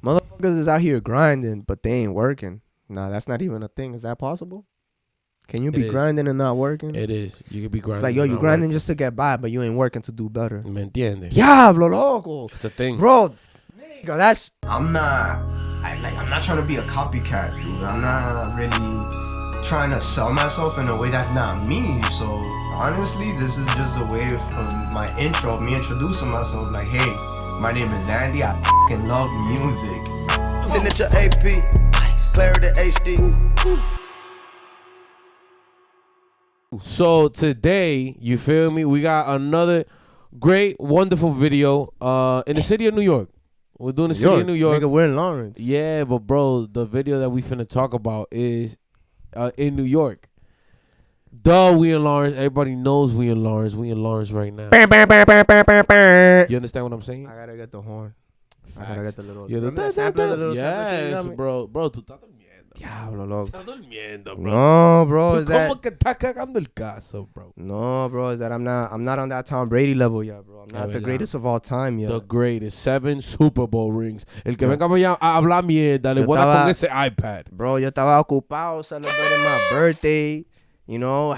Motherfuckers is out here grinding, but they ain't working. Nah, that's not even a thing. Is that possible? Can you be grinding and not working? It is. You can be grinding. It's like, yo, you grinding just to get by, but you ain't working to do better. ¿Me entiendes? Diablo, loco. It's a thing. Bro, nigga, that's... I'm not trying to be a copycat, dude. I'm not really trying to sell myself in a way that's not me. So, honestly, this is just a way of my intro, of me introducing myself. Like, hey, my name is Andy. I fucking love music. Signature AP, clarity HD. So today, you feel me? We got another great, wonderful video in the city of New York. We're doing the city of New York. Nigga, we're in Lawrence. Yeah, but bro, the video that we finna talk about is in New York. Duh, we in Lawrence. Everybody knows we in Lawrence. We in Lawrence right now. You understand what I'm saying? I gotta get the horn. Facts. I gotta get the little... Yeah, yes, bro. Bro, tú estás durmiendo. Diablo, loco. Estás durmiendo, bro. No, bro, is that... ¿Cómo que estás cagando el caso, bro? No, bro, is that I'm not on that Tom Brady level yet, bro. I'm not the greatest of all time yet. The greatest. 7 Super Bowl rings. El que venga a hablar mierda, le voy a dar con ese iPad. Bro, yo estaba ocupado celebrating my birthday. You know,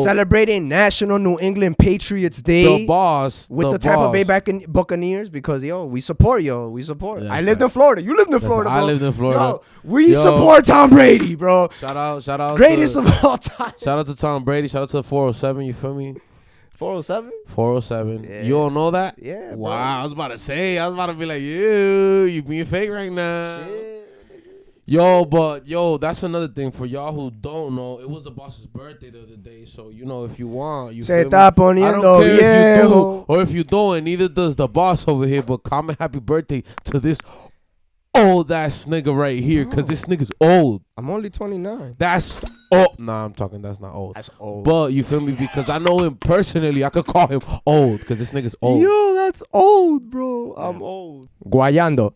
celebrating National New England Patriots Day. The boss. With the Tampa Bay Buccaneers because, yo, we support. That's I lived in Florida. You lived in Florida, bro. I lived in Florida. Yo, we support Tom Brady, bro. Shout out. Greatest of all time. Shout out to Tom Brady. Shout out to the 407. You feel me? 407? 407. Yeah. You don't know that? Yeah, wow, bro. I was about to be like, you being fake right now. Shit. Yo, that's another thing for y'all who don't know. It was the boss's birthday the other day, so you know if you want, you Se feel está me? I poniendo don't care if you viejo. do or if you don't, and neither does the boss over here. But comment happy birthday to this old ass nigga right here, cause this nigga's old. I'm only 29. That's old. Nah, I'm talking. That's not old. That's old. But you feel me? Because I know him personally, I could call him old, cause this nigga's old. Yo, that's old, bro. I'm old. Guayando.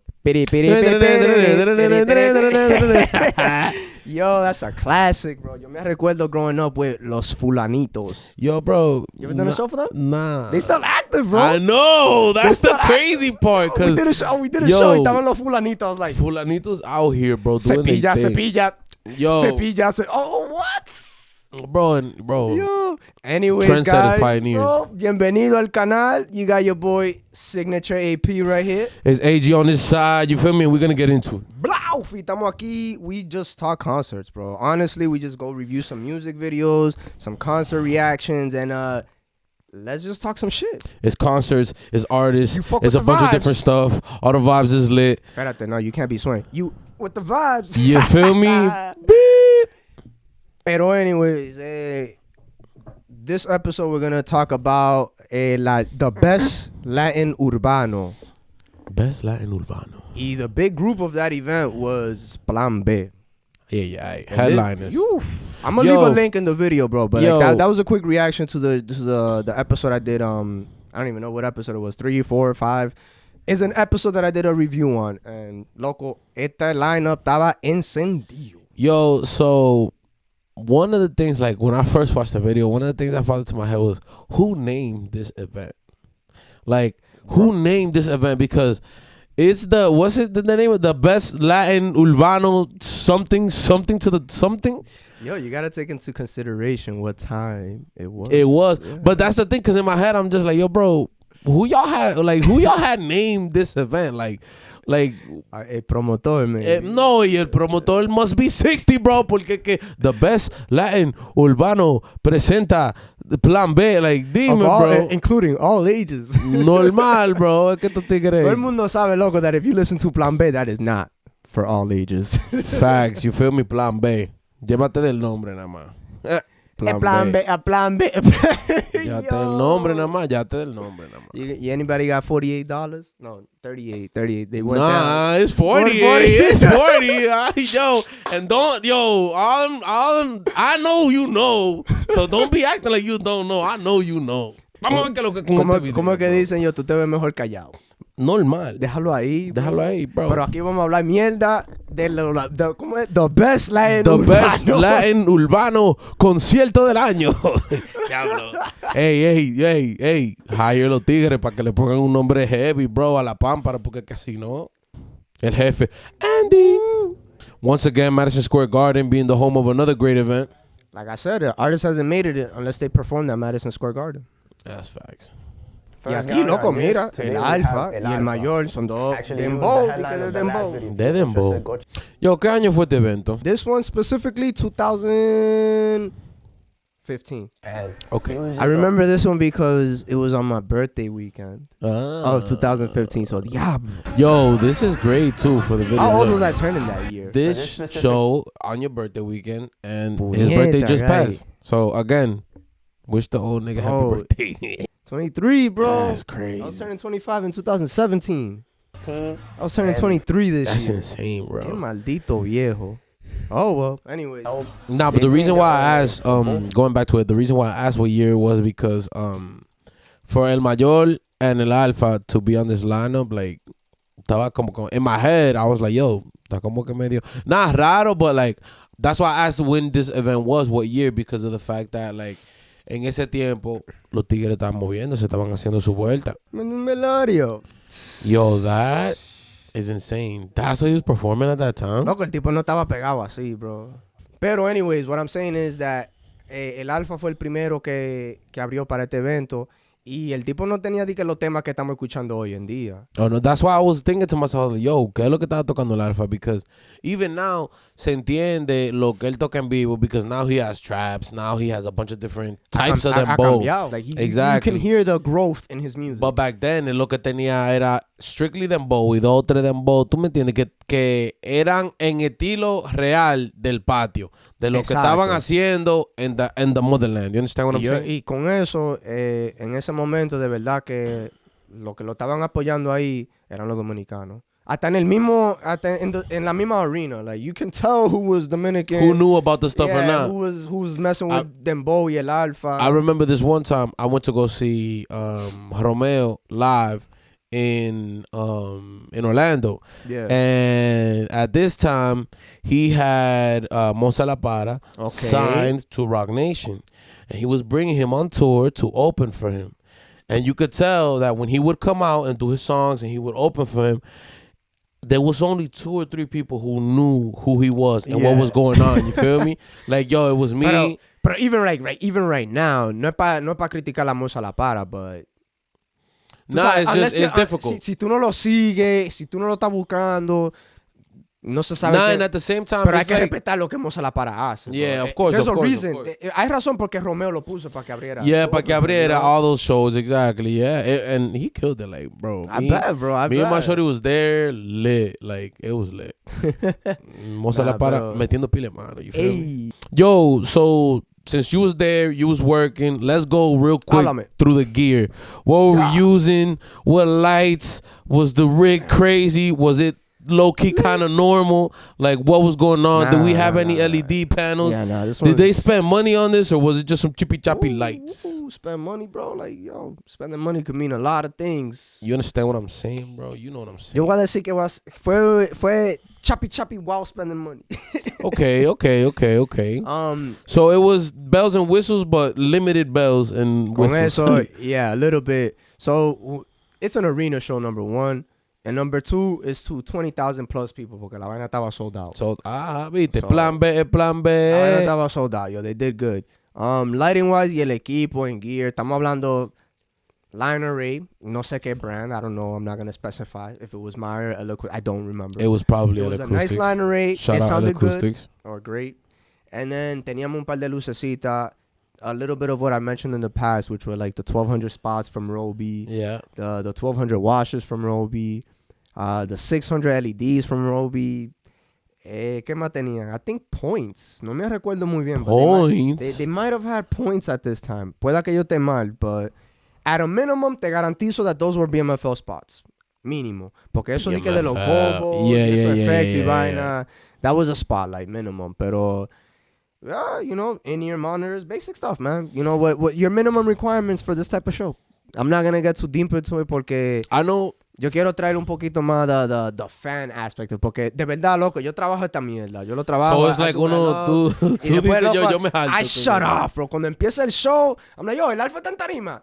Yo, that's a classic, bro. Yo me recuerdo growing up with Los Fulanitos. Yo, bro. You ever done a show for them? Nah. They still active, bro. I know. That's the crazy part. We Cause did a show. Y estaban Los Fulanitos. I was like, Fulanitos out here, bro, doing their thing. Cepilla. Oh, what? Bro. Yo. Anyways, Trendsetters, guys, pioneers. bro, bienvenido al canal. You got your boy Signature AP right here. It's AG on this side. You feel me? We're gonna get into it. Blau, estamos aquí. We just talk concerts, bro. Honestly, we just go review some music videos, some concert reactions, and let's just talk some shit. It's concerts, it's artists, it's a bunch vibes. of different stuff. All the vibes is lit. Espérate, no, you can't be swaying. You with the vibes. You feel me? Beep. Pero anyways, this episode we're gonna talk about the best Latin Urbano. Best Latin Urbano. The big group of that event was Plan B. Yeah. Headliners. I'm gonna leave a link in the video, bro. But like that was a quick reaction to the episode I did. I don't even know what episode it was. 3, 4, 5. It's an episode that I did a review on. And loco, esta lineup estaba encendido. Yo, so one of the things, like when I first watched the video, one of the things that popped into my head was, who named this event? Like, who named this event? Because it's the name of the best Latin Urbano something to the something? Yo, you gotta take into consideration what time it was. Yeah. But that's the thing, because in my head I'm just like, yo, bro, who y'all had named this event? Like el promotor, man. No, y el promotor must be 60, bro, porque que the best Latin Urbano presenta Plan B, like, dime, bro. Including all ages. Normal, bro. ¿Qué tú te crees? Todo el mundo sabe, loco, that if you listen to Plan B, that is not for all ages. Facts, you feel me? Plan B. Llévate del nombre nada más. Plan B. Llévate del nombre nada más. You anybody got $48? No, 38. They went nah, down. It's 48. It's 40. Yo, and don't, all them, I know you know. So don't be acting like you don't know. I know you know. Vamos a ver qué es lo que con este video. ¿Cómo es que dicen yo? Tú te ves mejor callado. Normal. Déjalo ahí, bro. bro. Pero aquí vamos a hablar mierda de ¿cómo es? The best Latin The Urbano. best Latin Urbano concierto del año. Diablo. Ey. Hire los tigres para que le pongan un nombre heavy, bro, a la pámpara, porque casi no. El Jefe. Andy. Once again, Madison Square Garden being the home of another great event. Like I said, the artist hasn't made it unless they perform at Madison Square Garden. That's facts. Y aquí, loco, mira, el Alfa y el Mayor son dos dembow. De dembow. Yo, ¿qué año fue este evento? This one specifically, 2015. Okay. I remember this one because it was on my birthday weekend of 2015. So, diablo. Yo, this is great, too, for the video. How old was I turning that year? This show on your birthday weekend, and his birthday just passed. So, again, wish the old nigga happy birthday. 23, bro. That's crazy. I was turning 25 in 2017. I was turning 23 this That's year. insane, bro. Qué maldito viejo. Oh, well. Anyways. Nah, but the reason why I asked, going back to it, the reason why I asked what year was because for El Mayor and El Alfa to be on this lineup, like, estaba como in my head, I was like, yo, está como que medio, not raro, but like, that's why I asked when this event was, what year, because of the fact that, like, en ese tiempo, los tigres estaban moviendo, se estaban haciendo su vuelta. En un velario. Yo, that is insane. That's what he was performing at that time? Loco, el tipo no estaba pegado así, bro. Pero anyways, what I'm saying is that el Alfa fue el primero que abrió para este evento. Y el tipo no tenía que los temas que estamos escuchando hoy en día. Oh, no, that's why I was thinking to myself, like, yo, ¿qué es lo que estaba tocando el Alfa? Because even now, se entiende lo que él toca en vivo because now he has traps, now he has a bunch of different types of dembow. Like Exactly. You can hear the growth in his music. But back then, él lo que tenía era strictly dembow y 2 o 3 dembow. ¿Tú me entiendes? Que eran en estilo real del patio. De lo que estaban haciendo en the motherland. You understand what I'm saying? Y con eso, en ese momento, de verdad que lo que lo estaban apoyando ahí eran los dominicanos. Hasta en el mismo, en la misma arena. Like, you can tell who was Dominican. Who knew about the stuff or not. Who was messing with Dembow y el Alfa. I remember this one time I went to go see Romeo live in Orlando. Yeah. And at this time, he had Mozart signed to Rock Nation. And he was bringing him on tour to open for him. And you could tell that when he would come out and do his songs and he would open for him, there was only 2 or 3 people who knew who he was and what was going on. You feel me? Like, yo, it was me. But even right now, no es pa criticar la Moza La Para, but... Nah, it's difficult. Si tú no lo sigues, si tú no lo estás buscando, no se sabe. Nah, and at the same time, pero hay que respetar lo que Moza La Para hace. Yeah, of course. There's a reason. Hay razón porque Romeo lo puso para que abriera. Yeah, para que abriera all those shows, exactly. Yeah, and he killed it, like, bro. I bet, bro. Me and my shorty was there, lit. Like, it was lit. Moza La Para metiendo pile mano. You feel me? Yo, so since you was there, you was working. Let's go real quick through the gear. What were we using? What lights? Was the rig crazy? Was it low-key kind of normal? Like, what was going on? Did we have any LED panels? Yeah, Did they spend money on this, or was it just some chippy-choppy lights? Spend money, bro. Like, yo, spending money could mean a lot of things. You understand what I'm saying, bro? You know what I'm saying. Yo voy a decir que fue choppy while spending money. Okay. So it was bells and whistles, but limited bells and whistles. Con eso, yeah, a little bit. So it's an arena show, number 1. And number 2 is to 20,000 plus people porque la vaina estaba sold out. So, viste, plan B. La vaina estaba sold out, yo. They did good. Lighting wise y el equipo en gear. Estamos hablando line array. No sé qué brand. I don't know. I'm not going to specify. If it was Mayor, I don't remember. It was probably It was Acoustics. a nice line array. Shout it out sounded Acoustics. Good or great. And then teníamos un par de lucecitas. A little bit of what I mentioned in the past, which were like the 1,200 spots from row B. Yeah. The 1,200 washes from row B. The 600 LEDs from row B. ¿Qué más tenían? I think points. No me recuerdo muy bien. Points? They might have had points at this time. Pueda que yo esté mal, but at a minimum, te garantizo that those were BMFL spots. Mínimo. Porque eso de que de los bobos, efecto y vaina, that was a spotlight minimum. Pero, you know, in-ear monitors, basic stuff, man. You know, what your minimum requirements for this type of show. I'm not going to get too deep into it porque... I know... Yo quiero traer un poquito más the fan aspect, porque de verdad, loco, yo trabajo esta mierda. Yo lo trabajo. So it's like tú dices yo me jalto. I shut off, bro. Cuando empieza el show, I'm like, yo, el Alfa está en tarima.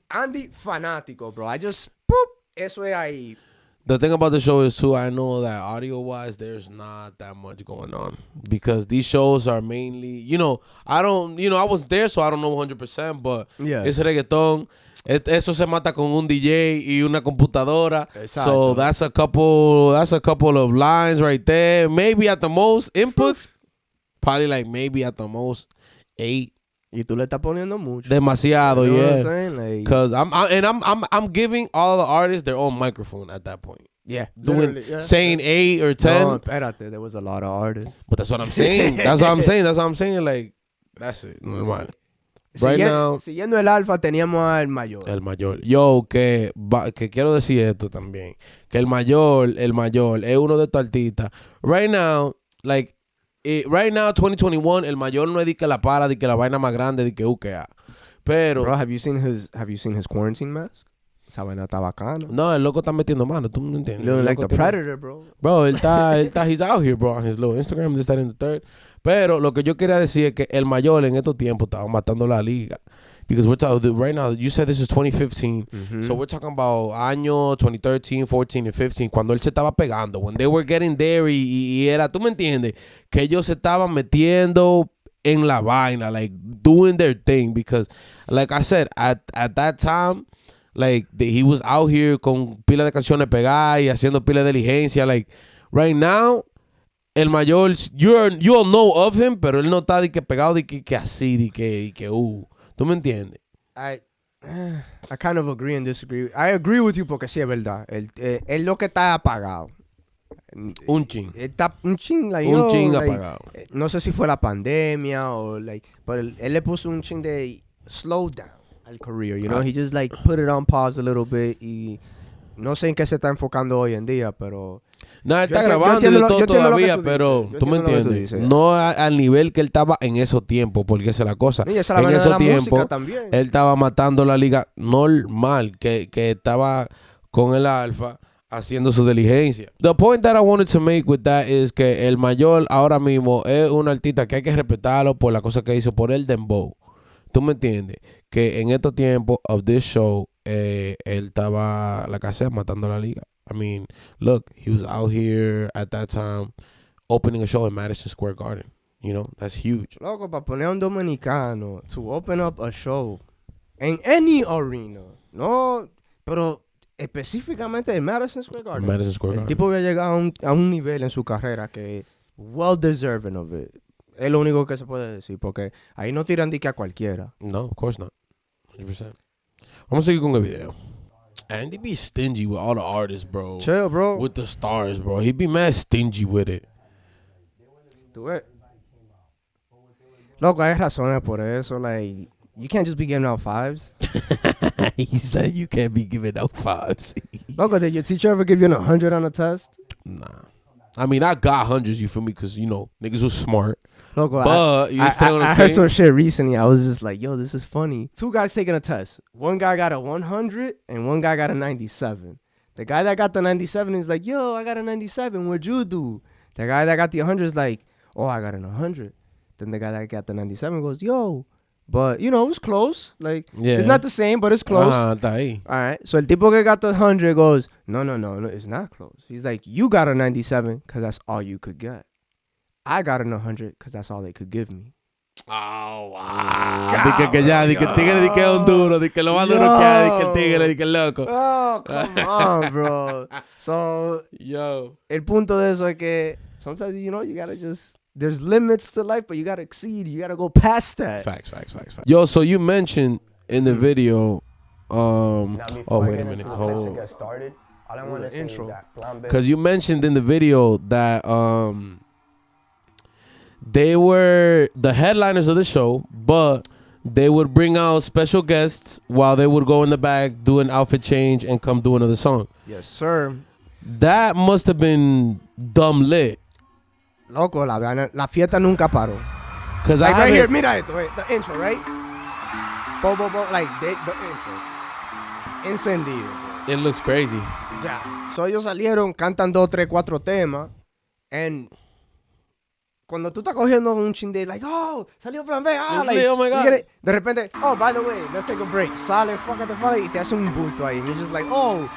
Andy, fanático, bro. I just, boop, eso es ahí. The thing about the show is too, I know that audio wise there's not that much going on because these shows are mainly, I was there so I don't know 100%, but it's reggaeton. Eso se mata con un DJ y una computadora. Exacto. So that's a couple of lines right there. Maybe at the most inputs, probably like maybe at the most 8. Y tú le estás poniendo mucho. Demasiado, you know yeah. What I'm saying? Because I'm giving all the artists their own microphone at that point. Yeah. Saying 8 or 10. No, espérate, there was a lot of artists. But that's what I'm saying. That's what I'm saying. Like, that's it. Normal. Right now. Siguiendo el Alfa, teníamos al Mayor. El Mayor. Yo, que quiero decir esto también. Que el Mayor es uno de estos artistas. Right now, 2021, el Mayor no es de que la para, de que la vaina más grande, de que UKA. Pero. Bro, have you seen his quarantine mask? Esa vaina está bacana. No, el loco está metiendo mano, tú no entiendes. Looking like the Predator, bro. Bro, él está, he's out here, bro, on his little Instagram, this, that, and the third. Pero lo que yo quería decir es que el Mayor en estos tiempos estaba matando la liga. Because we're talking, right now, you said this is 2015. Mm-hmm. So we're talking about año 2013, 14, and 15, cuando él se estaba pegando. When they were getting there y era, tú me entiendes, que ellos se estaban metiendo en la vaina, like doing their thing. Because, like I said, at that time, like he was out here con pila de canciones pegadas y haciendo pila de diligencia. Like right now, el Mayor, you'll know of him, pero él no está de que pegado de que así, de que ¿tú me entiendes? I kind of agree and disagree. I agree with you porque sí es verdad. Él lo que está apagado. Un chin. Está un chin, apagado. No sé si fue la pandemia o pero él le puso un chin de slow down al career, he just put it on pause a little bit y no sé en qué se está enfocando hoy en día, pero no, él está grabando y todo todavía, pero tú me entiendes, no al nivel que él estaba en esos tiempos, porque esa es la cosa. En esos tiempos él estaba matando la liga normal que estaba con el Alfa haciendo su diligencia. The point that I wanted to make with that is que el Mayor ahora mismo es un artista que hay que respetarlo por la cosa que hizo, por el dembow. ¿Tú me entiendes? Que en estos tiempos of this show, él estaba, la casa matando la liga. I mean, look, he was out here at that time opening a show in Madison Square Garden. That's huge. Loco, para poner a un dominicano to open up a show en any arena, no, pero específicamente en Madison Square Garden. El tipo había llegado a un nivel en su carrera que well deserving of it. Es lo único que se puede decir, porque ahí no tiran dique a cualquiera. No, of course not. 100%. Vamos a seguir con el video. And he be stingy with all the artists, bro. Chill, bro. With the stars, bro. He be mad stingy with it. Do it. Loco, hay razones por eso. Like, you can't just be giving out 5s. He said you can't be giving out 5s. Loco, did your teacher ever give you 100 on a test? Nah. I mean, I got hundreds, you feel me? Because, niggas was smart. Loco, but you understand what I'm saying? I heard some shit recently. I was just like, yo, this is funny. 2 guys taking a test. One guy got a 100 and one guy got a 97. The guy that got the 97 is like, yo, I got a 97. What'd you do? The guy that got the 100 is like, oh, I got an 100. Then the guy that got the 97 goes, yo. But, it was close. Like, it's not the same, but it's close. Está ahí. All right. So el tipo que got the 100 goes, no, it's not close. He's like, you got a 97 because that's all you could get. I got an 100 because that's all they could give me. Oh, wow. Di que ya, di que el tigre, di que es un duro, di que lo más duro que hay, di que el tigre, di que el loco. Oh, come on, bro. So, el punto de eso es que sometimes, you gotta just, there's limits to life, but you gotta exceed. You gotta go past that. Facts. Yo, so you mentioned in the video, wait a minute. Hold on. All I want to intro. Because you mentioned in the video that they were the headliners of the show, but they would bring out special guests while they would go in the back, do an outfit change, and come do another song. Yes, sir. That must have been dumb lit. Loco, la fiesta nunca paró. Because like right here, mira esto, wait, the intro, right? Bo, like the intro. Encendido. It looks crazy. Ya. So ellos salieron, cantan 2, 3, 4 temas, and cuando tú estás cogiendo un chin de, like, oh, salió plan B, It's like, lit, oh my God. de repente, oh, by the way, let's take a break. Sale, fuck the fuck, y te hace un bulto ahí. And you're just like, oh,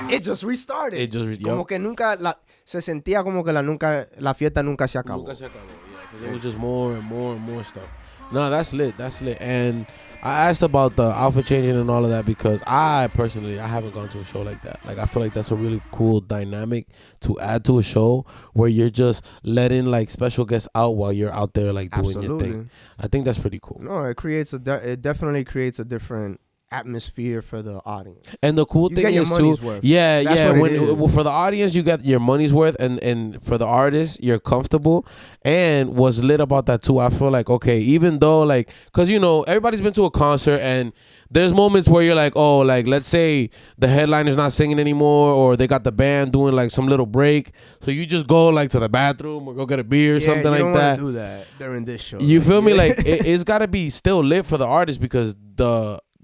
it just restarted. Como que nunca, se sentía como que la fiesta nunca se acabó. Nunca se acabó, yeah, because it was just more and more and more stuff. No, that's lit. And I asked about the outfit changing and all of that because I personally haven't gone to a show like that. Like, I feel like that's a really cool dynamic to add to a show where you're just letting like special guests out while you're out there like doing your thing. I think that's pretty cool. No, it definitely creates a different atmosphere for the audience. And the cool thing is too, well, for the audience you get your money's worth, and for the artist you're comfortable. And what's lit about that too, I feel like, okay, even though like, because you know everybody's been to a concert and there's moments where you're like, oh, like let's say the headliner's not singing anymore, or they got the band doing like some little break, so you just go like to the bathroom or go get a beer or something like that. You don't want to do that during this show. You feel me? Like it's got to be still lit for the artist, because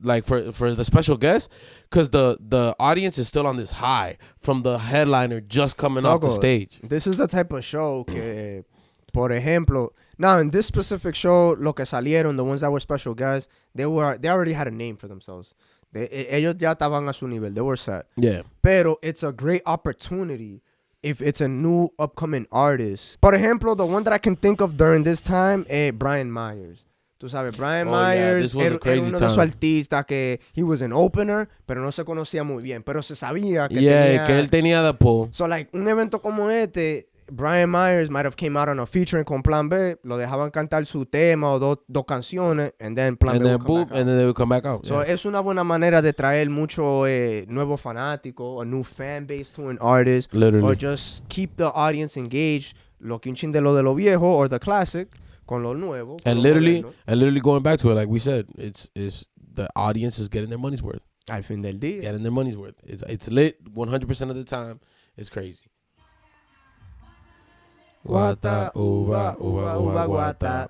like for the special guest, because the audience is still on this high from the headliner just coming off the stage. This is the type of show que, por ejemplo, now in this specific show, lo que salieron, the ones that were special guests, they already had a name for themselves. Ellos ya estaban a su nivel. They were set. Yeah. Pero it's a great opportunity if it's a new upcoming artist. Por ejemplo, the one that I can think of during this time, Brian Myers. Tú sabes, Brian Myers era uno de esos artistas que he was an opener, pero no se conocía muy bien, pero se sabía que él tenía the pull. So, like, un evento como este, Brian Myers might have came out on a featuring con Plan B, lo dejaban cantar su tema o dos canciones, and then Plan B and then they would come back out. So, es una buena manera de traer mucho nuevo fanático, a new fan base to an artist, literally, or just keep the audience engaged, lo que un chin de lo viejo, or the classic, con lo nuevo. And literally going back to it, like we said, it's the audience is getting their money's worth. Al fin del día. Getting their money's worth. It's lit 100% of the time. It's crazy. Guata, uva, uva, uva, guata.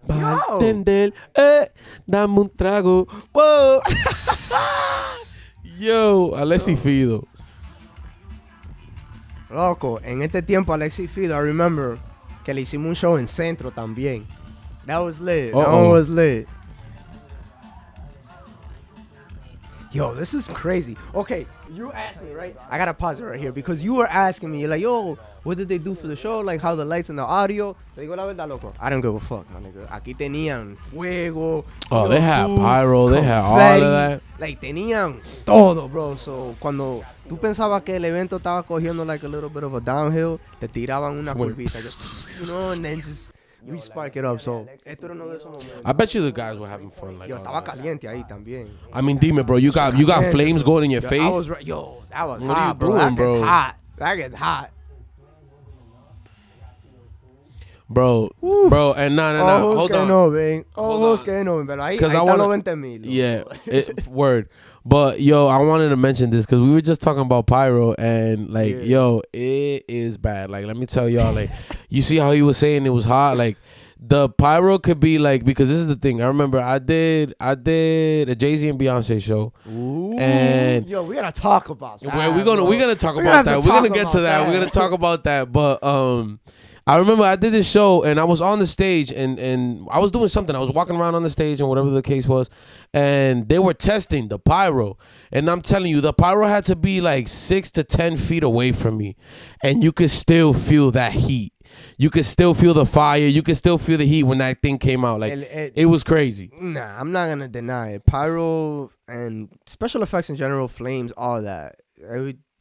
Bartender, dame un trago. Whoa. Yo, Alexis y Fido. Loco, en este tiempo Alexis y Fido, I remember que le hicimos un show en Centro también. That was lit. That one was lit. Yo, this is crazy. Okay, you asked me, right? I gotta pause it right here because you were asking me, you're like, yo, what did they do for the show? Like, how the lights and the audio? Te digo la verdad, loco. I don't give a fuck, my nigga. Aquí tenían fuego. Oh, they had pyro. Confetti. They had all of that. Like, tenían todo, bro. So, cuando tú pensabas que el evento estaba cogiendo like a little bit of a downhill, te tiraban una curvita. Just, you know, and then just re-spark it up. So, esto era uno de esos momentos. I bet you the guys were having fun. Like, yo, estaba caliente ahí también. I mean, dime, bro, you got flames going in your face. That was what hot, are you bro. doing, That bro? gets hot. That gets hot. Bro, and no. Hold on. Almost que no, pero ahí están los 20,000. Yeah, word. But, yo, I wanted to mention this because we were just talking about Pyro, and, like, yo, it is bad. Like, let me tell y'all, like, you see how he was saying it was hot? Like, the Pyro could be, like, because this is the thing. I remember I did a Jay-Z and Beyonce show. Ooh, and yo, we got to talk about that. We're gonna talk about that. We're going to get to that. We're going to talk about that. But, I remember I did this show and I was on the stage and I was doing something. I was walking around on the stage and whatever the case was. And they were testing the Pyro. And I'm telling you, the Pyro had to be like 6 to 10 feet away from me. And you could still feel that heat. You could still feel the fire. You could still feel the heat when that thing came out. Like, it was crazy. Nah, I'm not going to deny it. Pyro and special effects in general, flames, all that.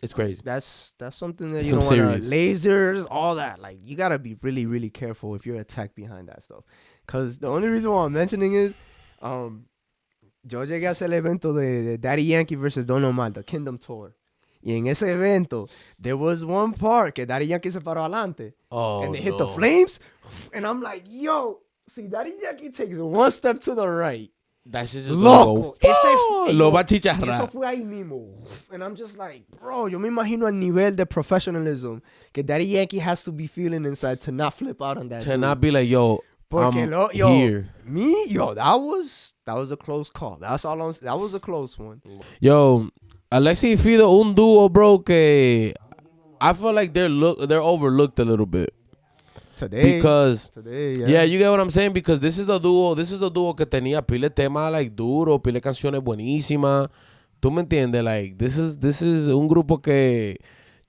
It's crazy. That's something that you don't want to, lasers, all that. Like, you got to be really, really careful if you're a tech behind that stuff. Because the only reason why I'm mentioning is, yo llegué a hacer el evento de Daddy Yankee versus Don Omar, the Kingdom Tour. Y en ese evento, there was one part que Daddy Yankee se paró adelante. And they hit the flames. And I'm like, yo, see, Daddy Yankee takes one step to the right. That shit just loco, lo va a chicharrar. Eso fue ahí mismo. And I'm just like, bro, yo me imagino el nivel de professionalism que Daddy Yankee has to be feeling inside to not flip out on that. To not be like, yo, I'm here. That was a close call. That's all that was a close one. Yo, Alexis y Fido, un dúo, bro, que I feel like they're overlooked a little bit. Today, yeah, you get what I'm saying, because this is the duo que tenía pile tema like duro, pile canciones buenísimas. ¿Tú me entiendes? Like this is un grupo que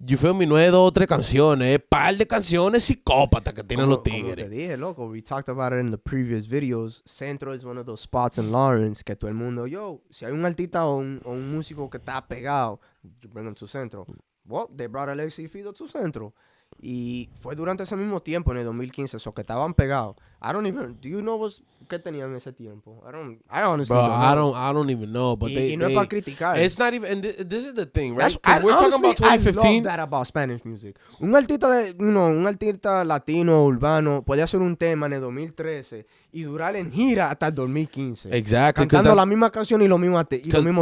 you feel me, no es 2 o 3 canciones, es par de canciones psicópatas que tienen los tigres. Como te dije, loco, we talked about it in the previous videos. Centro is one of those spots in Lawrence que todo el mundo, si hay un artista o un músico que está pegado, you bring them to Centro. Well, they brought Alexis y Fido to Centro. Y fue durante ese mismo tiempo, en el 2015, so que estaban pegados. Do you know qué tenían en ese tiempo? I honestly don't know. I don't even know, but y no es para criticar. It's not even, and this is the thing, right? We're talking about 2015. I love that about Spanish music. Un artista latino, urbano, puede hacer un tema en el 2013 y durar en gira hasta el 2015. Exactly. Cantando la misma canción y los mismos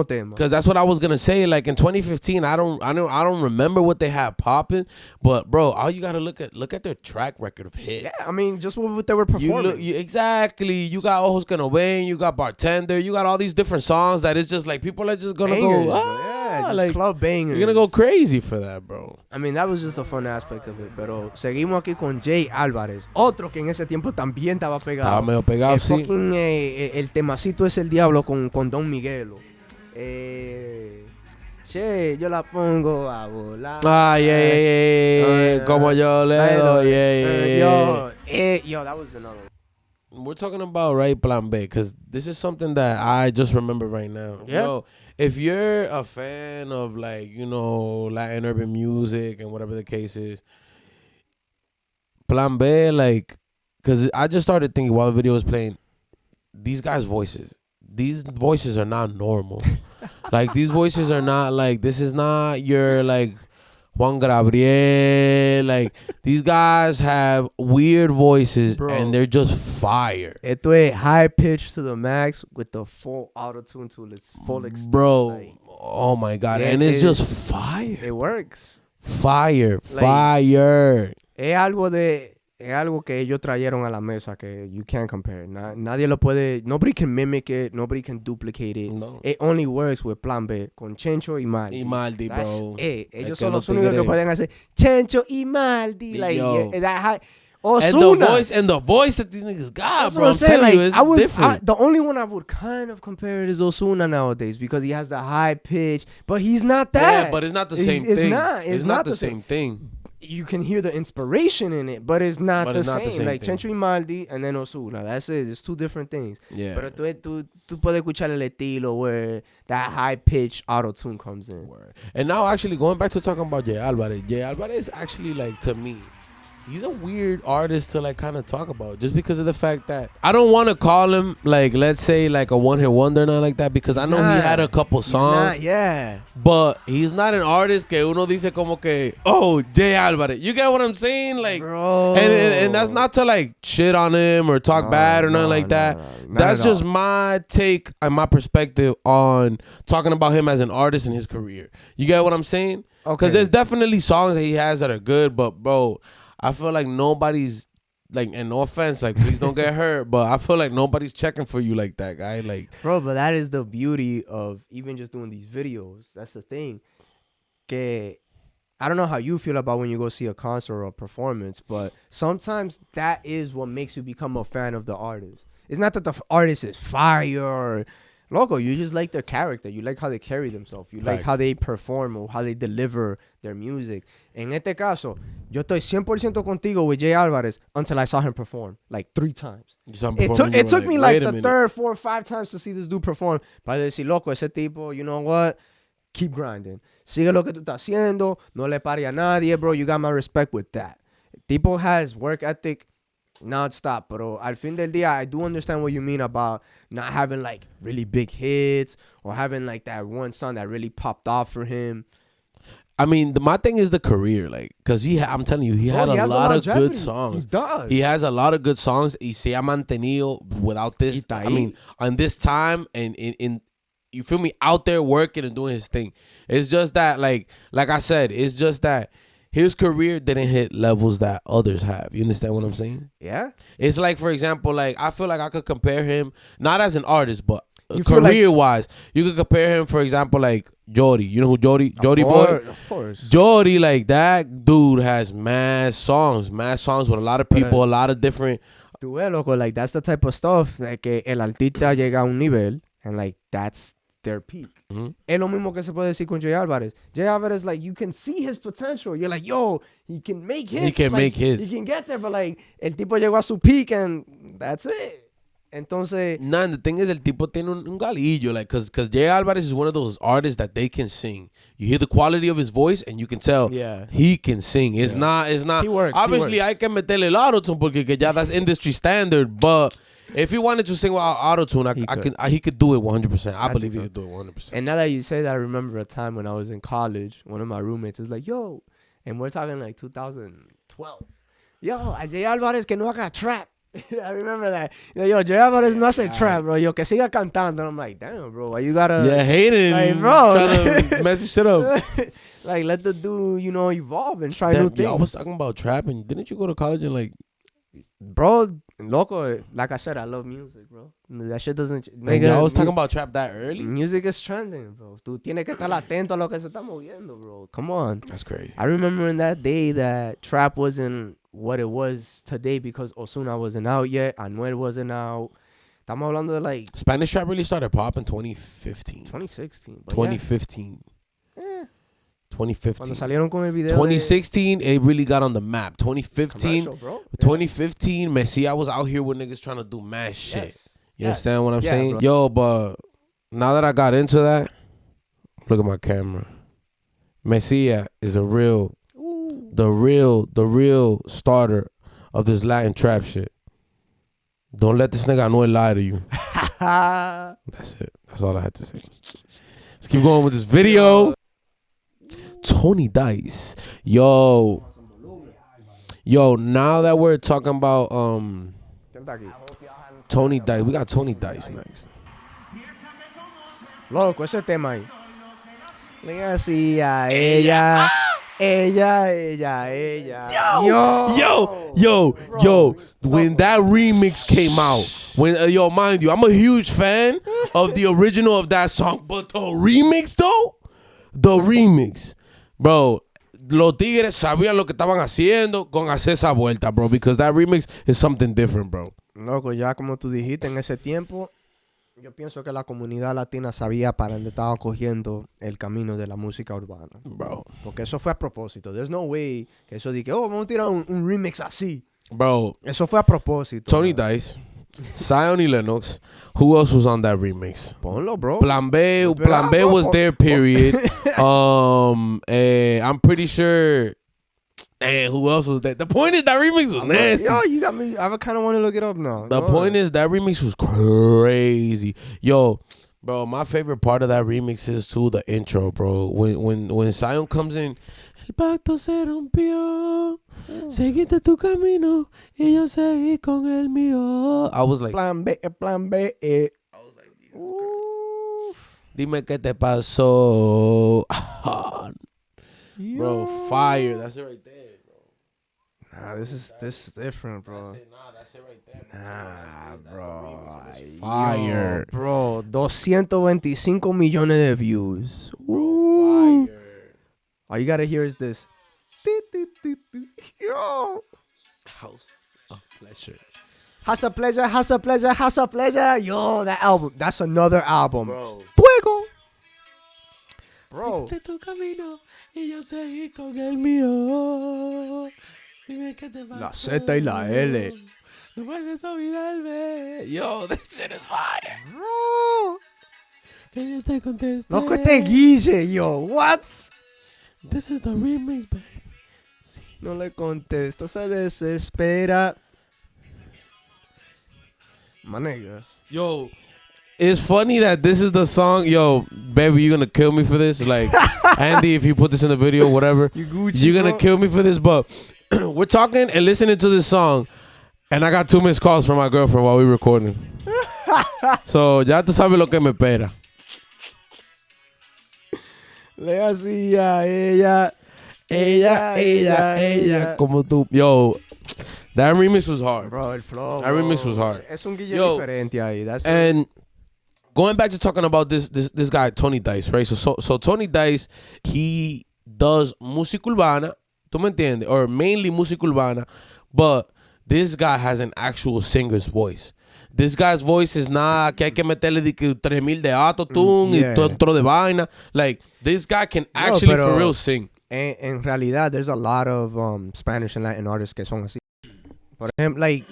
temas. Because that's what I was going to say. Like in 2015, I don't remember what they had popping, but bro, all you got to look at their track record of hits. Yeah, I mean, just what they were performing. Exactly. You got Ojos que no ven, you got Bartender, you got all these different songs that it's just like people are just going to go, just like club bangers. You're going to go crazy for that, bro. I mean, that was just a fun aspect of it. Pero seguimos aquí con Jay Alvarez, otro que en ese tiempo también estaba pegado. Estaba medio pegado, sí. Fucking, el temacito es El Diablo con Don Miguelo. Che, yo la pongo a volar. Yeah. Como yo le doy, Yo, that was another one. We're talking about Plan B, because this is something that I just remember right now. Yeah. Yo, if you're a fan of Latin urban music and whatever the case is, Plan B, because I just started thinking while the video was playing, these guys' voices are not normal. These voices are not this is not your Juan Gabriel. These guys have weird voices, bro, and they're just fire. Esto es high pitch to the max with the full auto-tune to its full extent. Bro, oh my God. And it's just fire. It works. Fire. Es algo que ellos trajeron a la mesa que you can't compare. Nadie lo puede. Nobody can mimic it. Nobody can duplicate it. No. It only works with Plan B con Chencho y Maldy. Y Maldy, bro. Ellos son los únicos que pueden hacer Chencho y Maldy. Ozuna. And the voice that these niggas got, bro. I'm telling you, it's different. The only one I would kind of compare it is Ozuna nowadays because he has the high pitch, but he's not that. Yeah, but it's not the same thing. It's not the same thing. You can hear the inspiration in it, but it's not the same. Like thing. Chencho y Maldy and then Ozuna. That's it. It's 2 different things. Yeah. Pero tú puedes escuchar el estilo where that high pitch auto tune comes in. Word. And now, actually, going back to talking about Jay Alvarez actually, to me, he's a weird artist to kind of talk about, just because of the fact that I don't want to call him let's say a one-hit wonder or nothing like that, because I know he had a couple songs. But he's not an artist que uno dice como que, oh, Jay Alvarez. You get what I'm saying? Bro. And that's not to shit on him or talk bad or nothing like that. That's just my take and my perspective on talking about him as an artist in his career. You get what I'm saying? Okay. Because there's definitely songs that he has that are good, but bro, I feel like nobody's and no offense, please don't get hurt, but I feel like nobody's checking for you like that, guy. Bro, but that is the beauty of even just doing these videos. That's the thing. Que I don't know how you feel about when you go see a concert or a performance, but sometimes that is what makes you become a fan of the artist. It's not that the artist is fire or loco, you just like their character. You like how they carry themselves. You like how they perform or how they deliver their music. En este caso, yo estoy 100% contigo with Jay Alvarez until I saw him perform 3 times. It took me the 3rd, 4th, 5 times to see this dude perform. Para decir, loco, ese tipo, you know what? Keep grinding. Sigue lo que tú estás haciendo. No le pare a nadie, bro. You got my respect with that. Tipo has work ethic non-stop, pero al fin del día, I do understand what you mean about not having really big hits or having that one song that really popped off for him. I mean, my thing is the career, because I'm telling you, he had a lot of good songs. He does. He has a lot of good songs. Y se ha mantenido without this. I mean, on this time and in you feel me, out there working and doing his thing. It's just that, like I said, it's just that his career didn't hit levels that others have. You understand what I'm saying? Yeah. It's for example, I feel like I could compare him, not as an artist, but career-wise. You could compare him, for example, like Jody. You know who Jody Boy? Of course. Jody, like that dude has mad songs with a lot of people, a lot of different. Tú ves, loco, like that's the type of stuff that que el artista llega a un nivel and like that's their peak. Mm-hmm. Es lo mismo que se puede decir con Jay Alvarez. Jay Alvarez, like, you can see his potential. You're like, yo, he can make hits. He can make hits. He can get there, but like, el tipo llegó a su peak and that's it. Entonces, Nah, and the thing is, el tipo tiene un galillo, like, cause Jay Alvarez is one of those artists that they can sing. You hear the quality of his voice, and you can tell he can sing. It's not. He works. Obviously, hay que meterle el autotune porque que ya that's industry standard. But if he wanted to sing without autotune, he could do it 100%. I believe he could do it 100%. And now that you say that, I remember a time when I was in college. One of my roommates was like, "Yo," and we're talking like 2012. Yo, a Jay Alvarez que no haga trap. I remember that. Yo, Jay Alvarez no hace trap, bro. Yo, que siga cantando. And I'm like, damn, bro, why you gotta... Yeah, hating. Like, bro. Trying to mess shit up. Like, let the dude, evolve and try new things. I was talking about trap, and didn't you go to college and like... Bro, loco, like I said, I love music, bro. That shit doesn't... I was talking about trap that early? Music is trending, bro. Tú tienes que estar atento a lo que se está moviendo, bro. Come on. That's crazy. I remember in that day that trap wasn't what it was today because Ozuna wasn't out yet. Anuel wasn't out. Estamos hablando de like... Spanish trap really started popping 2015. 2016. 2015. Yeah. 2015. Cuando salieron con el video 2016, it really got on the map. 2015, commercial, bro. 2015, Messi, was out here with niggas trying to do mad shit. Yes. You understand what I'm saying? Bro. Yo, but now that I got into that, look at my camera. Messi is the real starter of this Latin trap shit. Don't let this nigga Anuel lie to you. That's it. That's all I had to say. Let's keep going with this video. Tony Dize. Yo, now that we're talking about Tony Dize, we got Tony Dize next. Loco, ese tema ahí. Le decía ella. Yo, when that remix came out, mind you, I'm a huge fan of the original of that song, but the remix, bro, los tigres sabían lo que estaban haciendo con hacer esa vuelta, bro, because that remix is something different, bro. Loco, ya como tú dijiste, en ese tiempo, yo pienso que la comunidad latina sabía para dónde estaba cogiendo el camino de la música urbana. Bro. Porque eso fue a propósito. There's no way que eso diga, vamos a tirar un remix así. Bro. Eso fue a propósito. Tony Dize, Zion y Lennox. Who else was on that remix? Ponlo, bro. Plan B was there, period. I'm pretty sure... And who else was that? The point is that remix was nasty. Yo, you got me. I kind of want to look it up now. The point is that remix was crazy. Yo, bro, my favorite part of that remix is too the intro, bro. When Zion comes in, el pacto se rompió, seguiste tu camino y yo seguí con el mío. I was like, Plan B. I was like, dime qué te pasó. Bro, fire. That's it right there. Nah, this is different, bro. That's it right there. Nah, bro. Fire. Yo, bro, 225 millones de views. Bro, fire. All you gotta hear is this. Yo. House of Pleasure. House of Pleasure, House of Pleasure, House of Pleasure. Yo, that album. That's another album. Bro. Fuego. Bro. Tu camino y yo seguí con el mío. Dime qué te pasó. La Z y la L. No puedes olvidarme. Yo, that shit is fire. Bro. Que yo te contesté. Loco, este Guille, yo. What? This is the remix, baby. Sí. No le contesto, se desespera. My nigga. Yo, it's funny that this is the song. Yo, baby, you're gonna kill me for this. Like, Andy, if you put this in the video, whatever, you're gonna kill me for this. But we're talking and listening to this song, and I got 2 missed calls from my girlfriend while we were recording. So, ya tú sabes lo que me espera. Le hacía ella. Como tú. Yo, that remix was hard. Bro, el flow. That remix was hard. Es un Guille diferente ahí. And going back to talking about this guy Tony Dice, right? So Tony Dice, he does música urbana, ¿tú me entiendes? Or mainly música urbana, but this guy has an actual singer's voice. This guy's voice is not que hay que meterle de que 3,000 de autotune y todo de vaina. Like, this guy can actually for real sing. En realidad, there's a lot of Spanish and Latin artists que son así. Por ejemplo, like,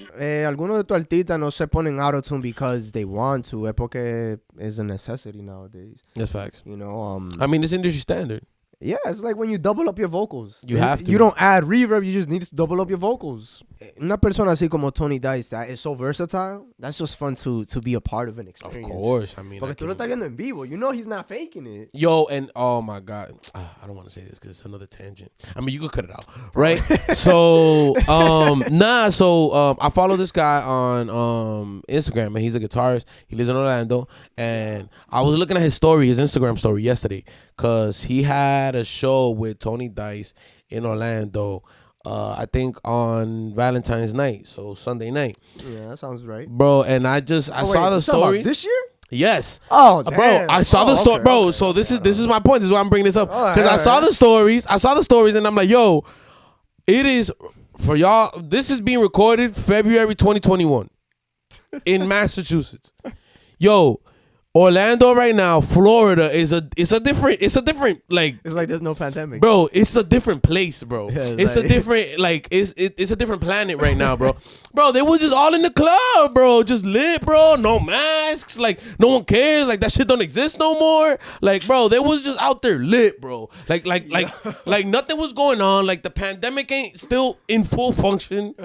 algunos de tus artistas no se ponen autotune because they want to. Es porque it's a necessity nowadays. That's facts. You know, I mean, it's industry standard. Yeah, it's like when you double up your vocals. You have to. You don't add reverb. You just need to double up your vocals. Una persona así como Tony Dice that is so versatile. That's just fun to be a part of an experience. Of course, I mean. Porque tú lo estás viendo en vivo. You know he's not faking it. Yo, and oh my God, I don't want to say this because it's another tangent. I mean, you could cut it out, right? So, I follow this guy on Instagram, and he's a guitarist. He lives in Orlando, and I was looking at his Instagram story yesterday, because he had a show with Tony Dice in Orlando, I think on Valentine's night, so Sunday night. Yeah, that sounds right. Bro, and I saw the stories. This year? Yes. Oh, damn. Bro, I saw the story. Bro, okay. So this is my point. This is why I'm bringing this up. Because I saw the stories, and I'm like, yo, it is, for y'all, this is being recorded February 2021 in Massachusetts. Yo, Orlando right now, Florida it's a different like, it's like there's no pandemic, bro. It's a different place, bro. Yeah, it's like, a different it's a different planet right now, bro. Bro, they was just all in the club, bro, just lit, bro. No masks, like no one cares, like that shit don't exist no more. Like, bro, they was just out there lit, bro. Like nothing was going on. Like the pandemic ain't still in full function.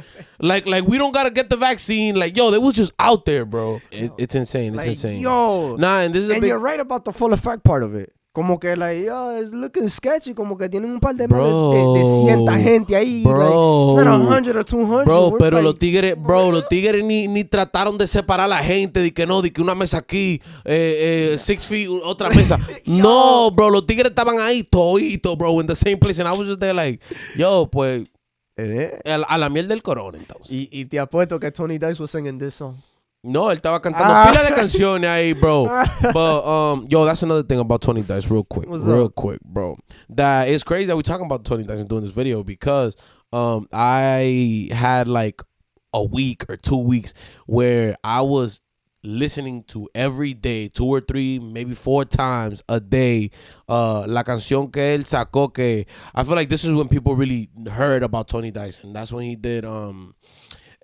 Like we don't gotta get the vaccine. Like, yo, they was just out there, bro. It's insane. It's like, insane. Yo. Nah, and this is you're right about the full effect part of it. Como que, like, yo, it's looking sketchy. Como que tienen un par de más de 100 gente ahí. Bro. Like, it's not 100 or 200. Bro, pero like, los tigres ni trataron de separar a la gente. De que una mesa aquí, 6 feet, otra mesa. No, bro, los tigres estaban ahí todito, bro, in the same place. And I was just there like, yo, pues, a la miel del corona, entonces. Y te apuesto que Tony Dice was singing this song. No, él estaba cantando pila de canciones ahí, bro. But, yo, that's another thing about Tony Dice, real quick, bro. That it's crazy that we're talking about Tony Dice and doing this video, because I had like a week or 2 weeks where I was listening to every day, 2 or 3, maybe 4 times a day, la canción que él sacó, que I feel like this is when people really heard about Tony Dice, and that's when he did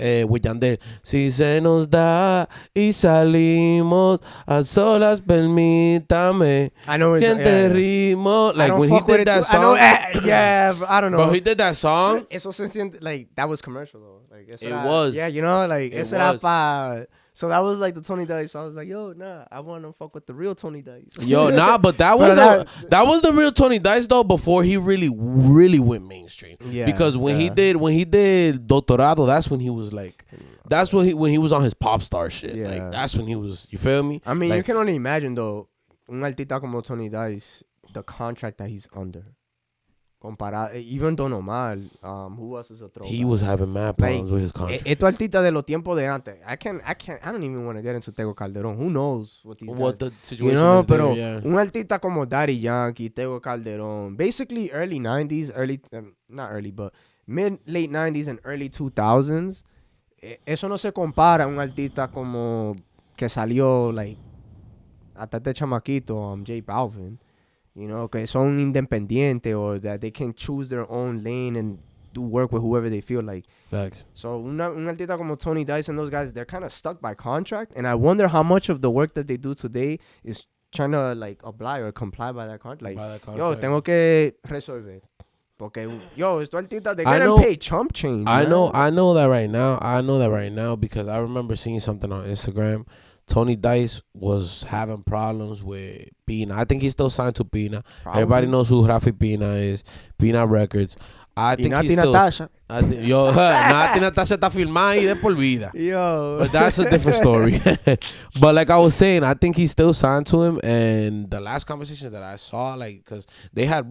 with Yandel. Si se nos da y salimos a solas, permítame. I know it's siente ritmo. Like when he did that song. Yeah, I don't know. Bro, he did that song. Eso se siente, like, that was commercial though. Like, it was. Yeah, you know, like, it eso era pa. So that was like the Tony Dice. I was like, yo, nah, I want to fuck with the real Tony Dice. Yo, nah, but that was that was the real Tony Dice though, before he really went mainstream. Yeah. Because when he did Doctorado, that's when he was like, that's when he was on his pop star shit. Yeah. Like that's when he was. You feel me? I mean, like, you can only imagine though, un artista como Tony Dice, the contract that he's under. Comparado, even Don Omar, who else is a throwback? He was having mad problems with his contract. Estos artistas de los tiempos de antes. I don't even want to get into Tego Calderón. Who knows what the situation is there, pero yeah. Un artista como Daddy Yankee, Tego Calderón, basically early 90s, not early, but late 90s and early 2000s. Eso no se compara a un artista como que salió, like, hasta este chamaquito, J Balvin. You know, que son independientes, or that they can choose their own lane and do work with whoever they feel like. Facts. So, un artista como Tony Dice and those guys, they're kind of stuck by contract. And I wonder how much of the work that they do today is trying to, like, oblige or comply by that contract. Like, yo, tengo que resolver. Porque, yo, estos artistas, they're getting paid chump change. I know that right now because I remember seeing something on Instagram. Tony Dice was having problems with Pina. I think he's still signed to Pina. Probably. Everybody knows who Rafi Pina is. Pina Records. I think he's still. Yo, Nati Natasha está filmada y de por vida. Yo. But that's a different story. But like I was saying, I think he's still signed to him. And the last conversations that I saw, like, because they had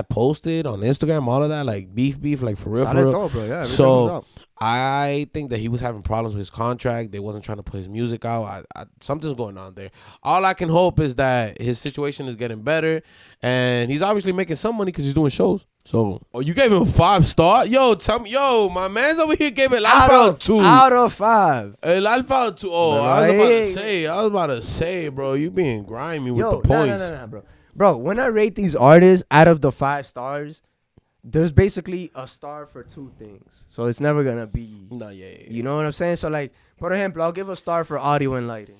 posted on Instagram, all of that, like beef, like for real, for real. Todo, bro. Yeah, So I think that he was having problems with his contract. They wasn't trying to put his music out. Something's going on there. All I can hope is that his situation is getting better. And he's obviously making some money because he's doing shows. So, you gave him a 5-star? Yo, tell me, my man's over here gave it Alfa a 2. Out of 5. El Alfa a 2. Oh, I was about to say, bro, you being grimy with the points. No, bro. Bro, when I rate these artists out of the 5 stars, there's basically a star for 2 things. So it's never going to be. No, yeah. You know what I'm saying? So, like, for example, I'll give a star for audio and lighting.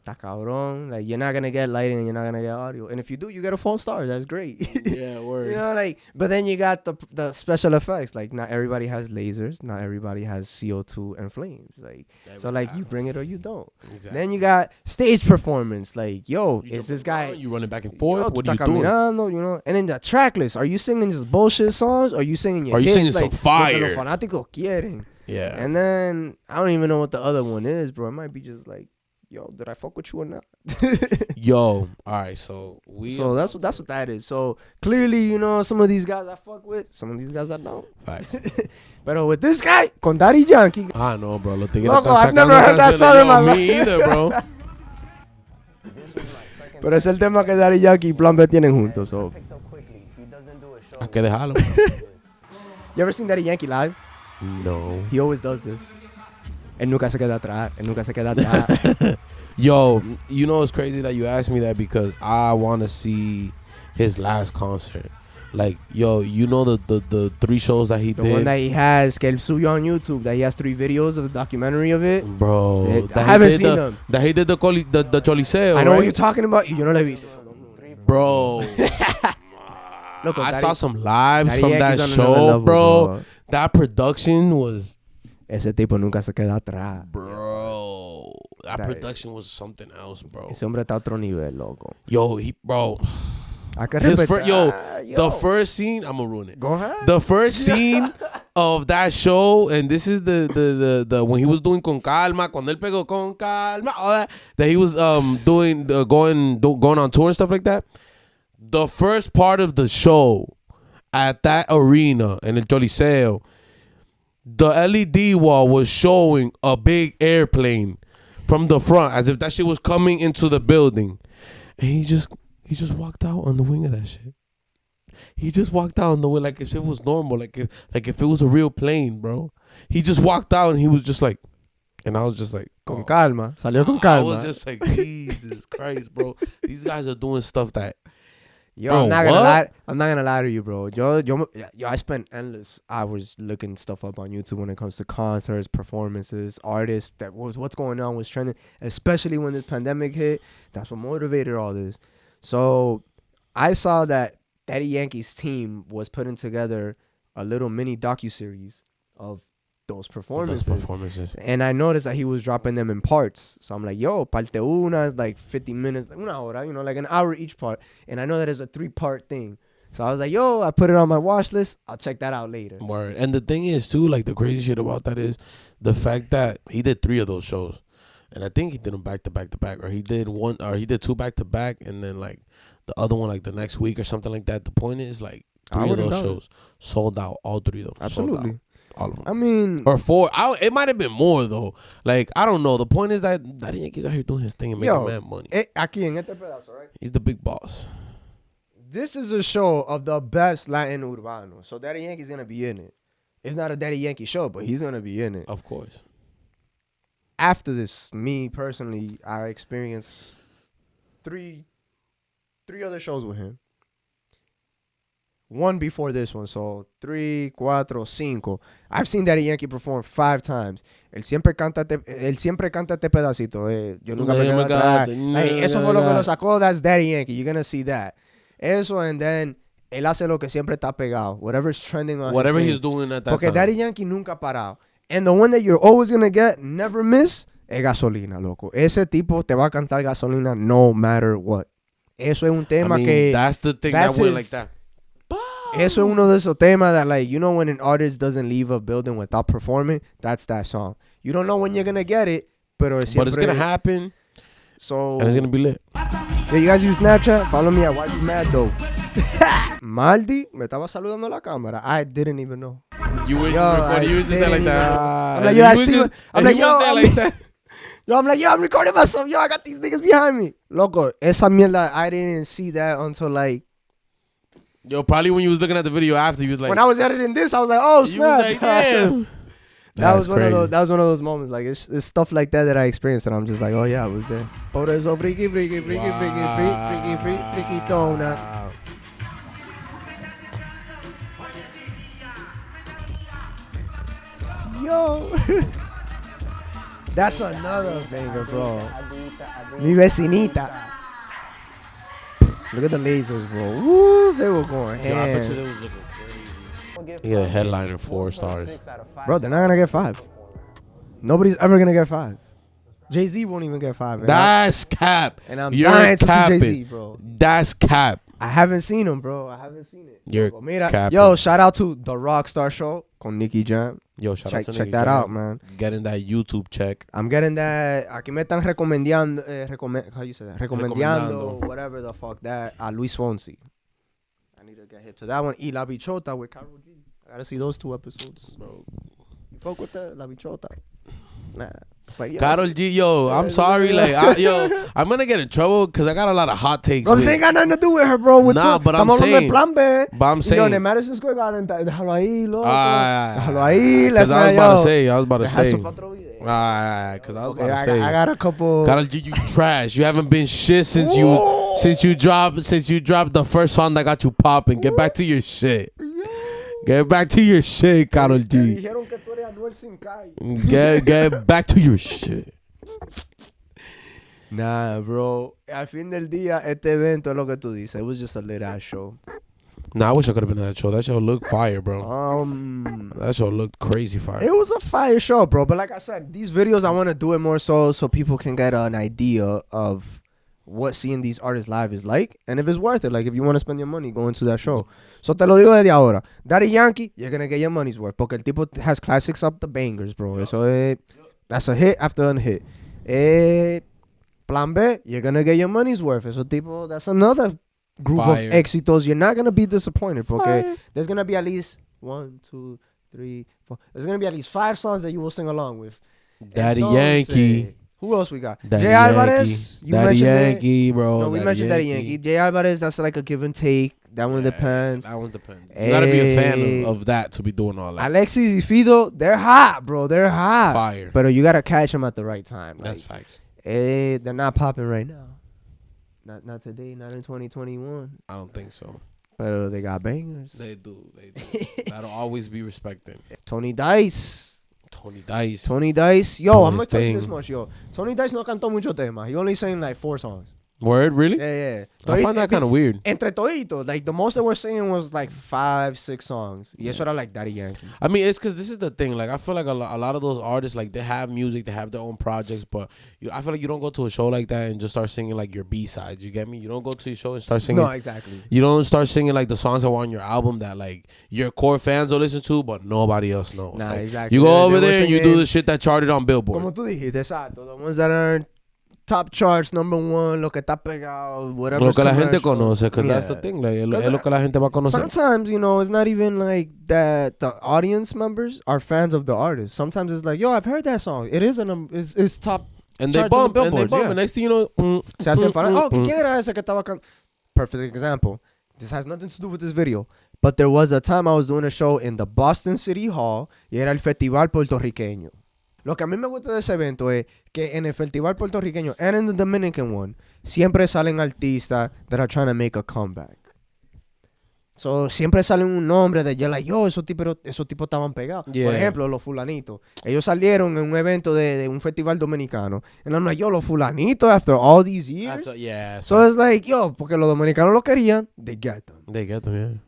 Está cabrón. Like, you're not going to get lighting and you're not going to get audio. And if you do, you get a 4 star. That's great. Yeah, word. You know, like, but then you got the special effects. Like, not everybody has lasers. Not everybody has CO2 and flames. Like, so, like, you bring it or you don't. Exactly. Then you got stage performance. Like, yo, is this guy... You running back and forth? What are you doing? You know? And then the track list. Are you singing just bullshit songs? Or are you singing your hits? Are you singing like, some fire? Los fanáticos quieren. Yeah. And then, I don't even know what the other one is, bro. It might be just like, yo, did I fuck with you or not? Yo, all right, so that's what that is. So clearly, you know, some of these guys I fuck with, some of these guys I don't. Facts. But with this guy, con Daddy Yankee. I know, bro. Loco, I've never heard that song in my life. Me either, bro. Pero es el tema que Daddy Yankee y Plan B tienen juntos. So. Hay que dejarlo. You ever seen Daddy Yankee live? No. He always does this. Él nunca se queda atrás. Yo, you know it's crazy that you asked me that because I want to see his last concert. Like, yo, you know the 3 shows that he did? The one that he has, que él subió on YouTube, that he has 3 videos of the documentary of it. Bro. I haven't seen them. That he did the Choliseo, I know right? what you're talking about. Yo no la vi. Bro. Loco, I saw some lives Daddy from Yankee's that show, level, bro. That production was... Ese tipo nunca se queda atrás. Bro. That production was something else, bro. Ese hombre está a otro nivel, loco. Yo, bro. The first scene, I'm gonna ruin it. Go ahead. The first scene of that show, and this is the when he was doing Con Calma, cuando él pegó Con Calma, all that he was doing going on tour and stuff like that. The first part of the show at that arena in the Choliseo, the LED wall was showing a big airplane from the front as if that shit was coming into the building, and he just walked out on the wing of that shit. He just walked out on the wing like if it was normal, like if it was a real plane, bro. He just walked out and he was just like, and I was just like, con calma, salió con calma. I was just like, Jesus Christ, bro. These guys are doing stuff that. Yo, bro, I'm not gonna lie to you, bro. I spent endless hours looking stuff up on YouTube when it comes to concerts, performances, artists. What's going on, what's trending, especially when this pandemic hit. That's what motivated all this. So I saw that Daddy Yankee's team was putting together a little mini docuseries of those performances. And I noticed that he was dropping them in parts. So I'm like, yo, parte una is like 50 minutes, like una hora, you know, like an hour each part. And I know that it's a 3-part thing. So I was like, yo, I put it on my watch list. I'll check that out later. Word. And the thing is, too, like the crazy shit about that is the fact that he did 3 of those shows. And I think he did them back to back to back, or he did 2 back to back, and then like the other one like the next week or something like that. The point is like 3 of those shows sold out, all 3 of them. Absolutely. All of them. I mean, or 4. It might have been more though. Like I don't know. The point is that Yankee's out here doing his thing and making mad money. Aquí en este pedazo, right? He's the big boss. This is a show of the best Latin Urbano. So Daddy Yankee's gonna be in it. It's not a Daddy Yankee show, but he's gonna be in it. Of course. After this, me personally, I experienced 3 other shows with him. 1 before this one, so 3, 4, 5. I've seen Daddy Yankee perform 5 times. Él siempre canta este pedacito. Yo nunca me quedo atrás. Eso fue lo que lo sacó. That's Daddy Yankee. You're gonna see that. Eso, and then él hace lo que siempre está pegado. Whatever's trending on. Whatever he's doing at that time. Porque Daddy Yankee nunca ha parado. And the one that you're always gonna get, never miss, es Gasolina, loco. Ese tipo te va a cantar Gasolina no matter what. Eso es un tema que... That's the thing that went like that. Eso es uno de esos temas that, like, you know, when an artist doesn't leave a building without performing, that's that song. You don't know when you're gonna get it, but it's gonna happen. So And it's gonna be lit. yeah, you guys use Snapchat? Follow me at YB Mad Though. Maldy me estaba saludando a la cámara. I didn't even know. You was Yo, you was just there like that. I'm like, yo, I see. I'm like, yo, I'm like, yo, I'm recording myself. Yo, I got these niggas behind me. Loco, esa mierda, I didn't see that until like. Yo, probably when you was looking at the video after, you was like. When I was editing this, I was like, oh snap. You was like, damn. That was one of those moments. Like it's stuff like that I experienced, and I'm just like, oh yeah, I was there. Por eso freaky, tona. Yo, that's another banger, bro. Mi vecinita. Look at the lasers, bro. Woo, they were going Yo, I bet you ham. they was looking crazy. He got a headliner 4 stars. Bro, they're not gonna get 5. Nobody's ever gonna get 5. Jay-Z won't even get 5. That's cap. And I'm You're dying to see capping. Jay-Z, bro. That's cap. I haven't seen him, bro. I haven't seen it. You're But mira, capping. yo, shout out to the Rockstar Show con Nicky Jam. Yo, shout out to Check Nicky that Jam. out, man. Getting that YouTube check. I'm getting that. Aquí me están recomendando, how you say that? Recomendando. Whatever the fuck that. A Luis Fonsi. I need to get hip to that one. Y La Bichota with Karol G. I gotta see those 2 episodes. Bro. You fuck with that? La Bichota? Nah. It's like, yo, Karol G, yo, I'm sorry. Like, I'm going to get in trouble because I got a lot of hot takes. Bro, this ain't got nothing to do with her, bro. Nah, but I'm Estamos hablando saying. de Plan B. But I'm Y yo, saying. en Madison Square Garden, déjalo ahí, loco. Ah, Déjalo ahí. Let's Because I was not, about to yo. say. I was about to say. Eso pa' otro video. Because I was Okay, about to say. I got a couple. Karol G, you trash. You haven't been shit since you dropped the first song that got you popping. Get back to your shit. Get back to your shit, Karol G. Dijeron que tú eres Anuel sin calle. Get back to your shit. Nah, bro. Al fin del día, este evento es lo que tú dices. It was just a lit ass show. Nah, I wish I could have been at that show. That show looked fire, bro. That show looked crazy fire. It was a fire show, bro. But like I said, these videos, I want to do it more so people can get an idea of what seeing these artists live is like. And if it's worth it. Like, if you want to spend your money going to that show. So te lo digo desde ahora. Daddy Yankee, you're going to get your money's worth. Porque el tipo has classics up the bangers, bro. So that's a hit after a hit. Plan B, you're going to get your money's worth. Eso tipo, that's another group Fire. of éxitos. You're not going to be disappointed. Porque Fire. there's going to be at least 1, 2, 3, 4. There's going to be at least 5 songs that you will sing along with. Daddy Entonces, Yankee. Who else we got? Daddy Jay Alvarez. Yankee. Daddy Yankee, bro. No, we mentioned Daddy Yankee. Jay Alvarez, that's like a give and take. That one depends. That one depends. You gotta be a fan of that to be doing all that. Alexis y Fido, they're hot, bro. They're hot. Fire. But you got to catch them at the right time. That's Like, facts. they're not popping right now. Not today, not in 2021. I don't think so. But they got bangers. They do. That'll always be respected. Tony Dice. Tony Dice. Yo, Doing I'm going his to tell you thing. this much, yo. Tony Dice no cantó mucho tema. He only sang like 4 songs. Word, really? Yeah. I find that kind of weird. Entre toditos, like the most that we're singing was like 5, 6 songs. Y eso era like Daddy Yankee. I mean, it's because this is the thing. Like, I feel like a lot of those artists, like, they have music, they have their own projects, but I feel like you don't go to a show like that and just start singing, like, your B-sides. You get me? You don't go to your show and start singing. No, exactly. You don't start singing, like, the songs that were on your album that, like, your core fans will listen to, but nobody else knows. Nah, Like, exactly. You go They over were there and you do singing- the shit that charted on Billboard. Como tú dijiste, exacto. The ones that are top charts, number 1, lo que está pegado, whatever. Lo que la gente conoce, because that's the Yeah. thing. Like, es Cause lo que la gente va a conocer. Sometimes, you know, it's not even like that the audience members are fans of the artist. Sometimes it's like, yo, I've heard that song. It is it's top. And they charts on bump, the and they billboards, bump. yeah. And next thing you know, Se hacen fan. Oh, ¿quién era ese que estaba Perfect example. This has nothing to do with this video. But there was a time I was doing a show in the Boston City Hall y era el Festival Puertorriqueño. Lo que a mí me gusta de ese evento es que en el Festival Puertorriqueño and in the Dominican one, siempre salen artistas that are trying to make a comeback. So, siempre salen un nombre de yo, like, yo, esos tipos estaban pegados. Yeah. Por ejemplo, los fulanitos. Ellos salieron en un evento de un festival dominicano. And I'm like, yo, los fulanitos, after all these years. Yeah. So it's like, yo, porque los dominicanos lo querían, they get them. They get them, yeah.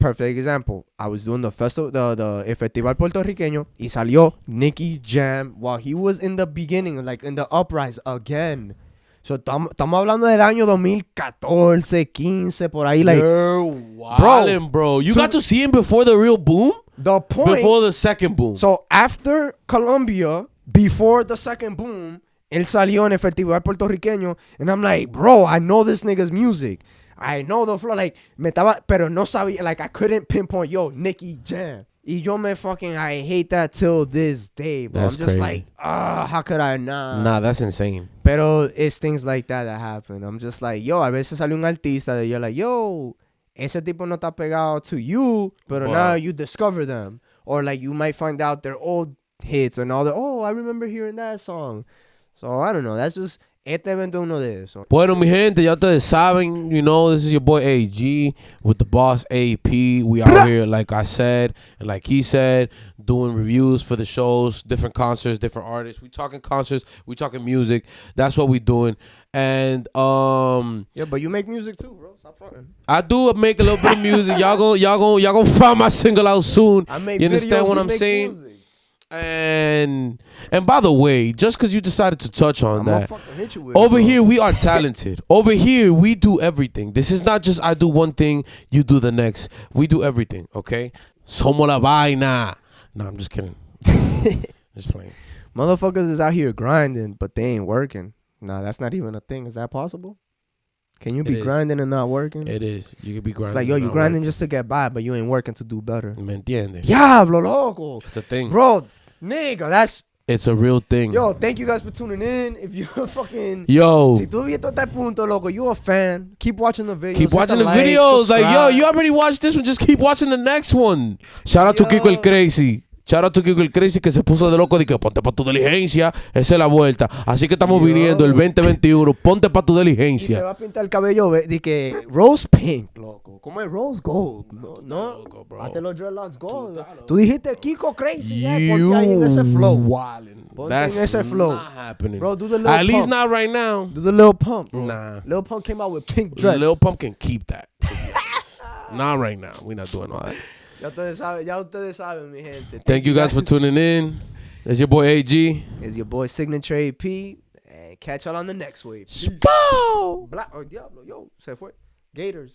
Perfect example. I was doing the festival, el festival puertorriqueño, y salió Nicky Jam while he was in the beginning, like in the uprise again. So, estamos hablando del año 2014, 15, por ahí. Like, You're wildin', bro. You got to see him before the real boom? The point. Before the second boom. So, after Colombia, before the second boom, él salió en el festival puertorriqueño. And I'm like, bro, I know this nigga's music. I know the flow. Like, pero no sabía. Like, I couldn't pinpoint, yo, Nicky Jam. Y yo I hate that till this day, bro. That's I'm just crazy. like, how could I not? Nah, that's insane. Pero it's things like that happen. I'm just like, yo, a veces sale un artista de you're like, yo, ese tipo no está pegado to you, pero now you discover them. Or like you might find out their old hits and all that. Oh, I remember hearing that song. So I don't know. That's just este evento uno de eso. Bueno, mi gente, ya ustedes saben, you know, this is your boy AG with the boss AP. We out here, like I said, and like he said, doing reviews for the shows, different concerts, different artists. We talking concerts, we talking music. That's what we doing. And yeah, but you make music too, bro. Stop fronting. I do make a little bit of music. Y'all gonna find my single out soon. I make you understand videos, what I'm saying? Music. And by the way, just because you decided to touch on that, over here we are talented. Over here we do everything. This is not just I do one thing, you do the next. We do everything, okay? Somos la vaina. No, I'm just kidding. Just playing. Motherfuckers is out here grinding, but they ain't working. Nah, that's not even a thing. Is that possible? Can you be grinding and not working? It is. You can be grinding. It's like, yo, you grinding just to get by, but you ain't working to do better. ¿Me entiendes? Diablo, loco. It's a thing. Bro, nigga, that's... It's a real thing. Yo, thank you guys for tuning in. If you're fucking... Yo. Si tú visto este punto, loco, you a fan. Keep watching the videos. Keep watching the videos. Subscribe. Like, yo, you already watched this one. Just keep watching the next one. Shout out to Kiko el Crazy. Shout out to Kiko el Crazy que se puso de loco de que ponte pa' tu diligencia. Esa es la vuelta. Así que estamos viniendo el 2021. Ponte pa' tu diligencia. Y se va a pintar el cabello de que rose pink, loco. ¿Cómo es rose gold? No. Hazte los dreadlocks gold. Tú dijiste Kiko Crazy. Ponte ahí en ese flow. Ponte en ese flow. Not happening. Bro, do the little At pump. least not right now. Do the little pump, bro. Nah. Lil Pump came out with pink dreads. Lil Pump can keep that. Not right now. We're not doing all that. Ya ustedes saben, mi gente. Thank you guys for tuning in. It's your boy AG. It's your boy Signature AP. And catch y'all on the next wave. Spow! Black. Oh, diablo. Yo, se fue. Gators.